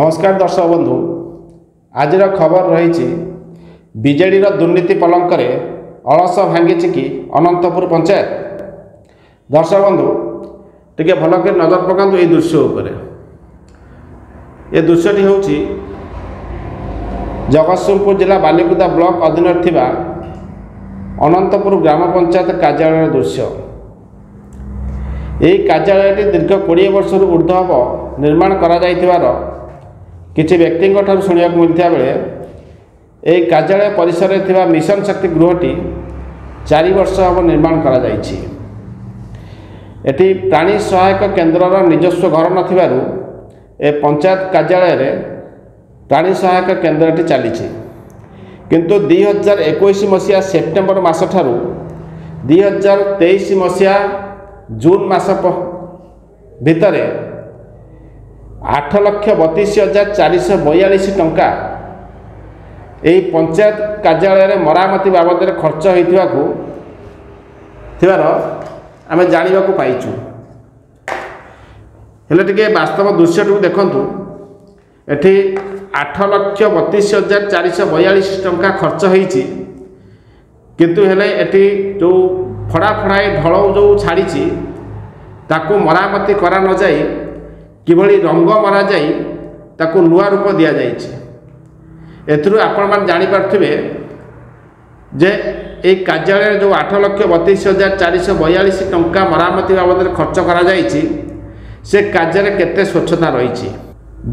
नमस्कार दर्शक बंधु, आज खबर रही बीजेडी दुर्नीति पलंक अलस भांगी कि अनंतपुर पंचायत। दर्शक बंधु टिके भल कर नजर पकातु ये दृश्य उपर। ये दृश्यटी हूँ जगतसिंहपुर जिला बालिकुदा ब्लॉक अधीन अनंतपुर ग्राम पंचायत कार्यालय दृश्य। यही कार्यालयटी दीर्घ 20 वर्ष ऊर्ध्व हम निर्माण करा किछि व्यक्ति शुणा मिलता बेले यह कार्यालय परिसर में मिशन शक्ति गृहटी 4 वर्ष हम निर्माण करा एटी प्राणी सहायक केन्द्रर निजस्व घर नथिबारु ए पंचायत कार्यालय रे प्राणी सहायक केन्द्रटी चली किंतु 2021 मसीहा सेप्टेम्बर मास ठारू 2023 मसीहा जून मास भितर 8,32,442 टंका यही पंचायत कार्यालय मरामती बाबद खर्च होथिबार आमे जानिबा को पाइछु। हेले टिके वास्तव दृश्यटू देखंतु। एठी 8,32,442 टंका खर्च होईछि किंतु हेले एठी जो फड़ा फड़ाई ढल जो छाड़ी ताकू मरामती करा न जाई किभली रंग मरा जाई ताकू नुआ रूप दिया जाइछि। एथुरु आपण मान जानि पारथिबे जे ए कार्यालय जो 8,32,442 टंका मरामती बाबद खर्च करा जाइछि से कार्यालय केते स्वच्छता रही।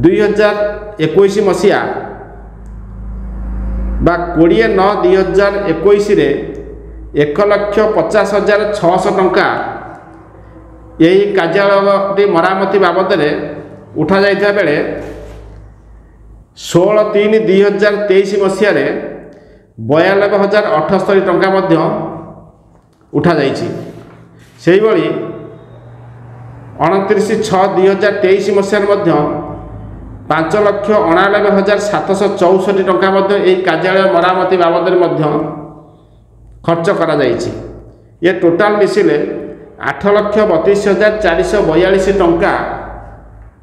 2021 मसीहा बा 20/9/2021 रे 1,50,600 टंका यही कार्यालय मरामती बाबद उठा जाइता बेले 16/3/2023 मसीह 92,078 टंका उठा जाइछि। सेही भली 29/6/2023 मसीह 5,99,764 टंका यही कार्यालय मरामती बाबद खर्च करा जाइछि। ये टोटाल मिसिले 8,32,442 टंका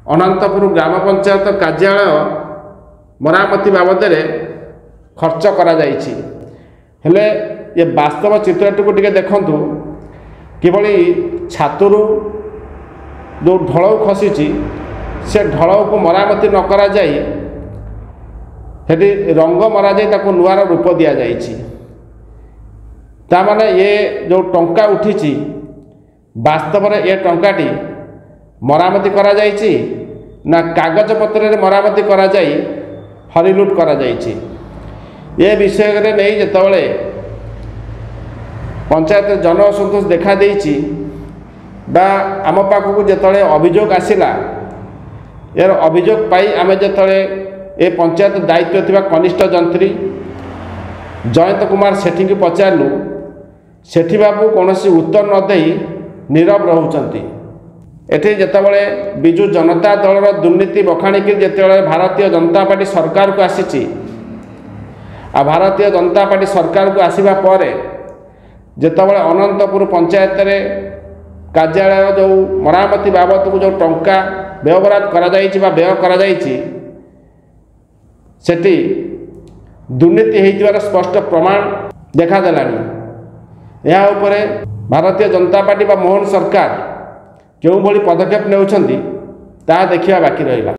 अनंतपुर ग्राम पंचायत कार्यालय मरामती बाबद खर्च करा जाइछि। हेले ये वास्तव चित्रटी को टिके देखंतु किभली छातरू जो ढलौ खसी से ढलौ को मरामती न करा जाई हेटी रंग मरा जाई ताको नुआर रूप दिया जाइछि। ता माने ये जो टंका उठिछि वास्तव में ये टंकाटी मरामती करा जाइछि ना कागज पत्र रे मरामती करा जाई हरिलुट करा जाइछि। ये विषय रे नहीं जेतबेले पंचायत जन असंतोष देखा देइछि बा आम पाखक जेतबेले अभियोग आसिला यार अभियोग पाई आमे जेतबेले ए पंचायत दायित्व थिबा कनिष्ठ जंत्री जयंत कुमार सेठी की पचारलु सेठी बाबू कौनसी उत्तर न देई नीरव रहउचंती। एठी जेतबेले बिजु जनता दलर दुर्नीति बखाणिकी जेतबेले भारतीय जनता पार्टी सरकार को आसीची आ भारतीय जनता पार्टी सरकार को आसीबा परे जेतबेले अनंतपुर पंचायत रे कार्यालय जो मरामती बाबद को जो टंका व्यवहार करा जाइछि बा व्यय करा जाइछि सेठी दुर्नीति हेइतिबार स्पष्ट प्रमाण देखा देलानी। या उपरे भारतीय जनता पार्टी बा मोहन सरकार क्यों भली पदक्षेप नेउछंती ता देखिया बाकी रहिला।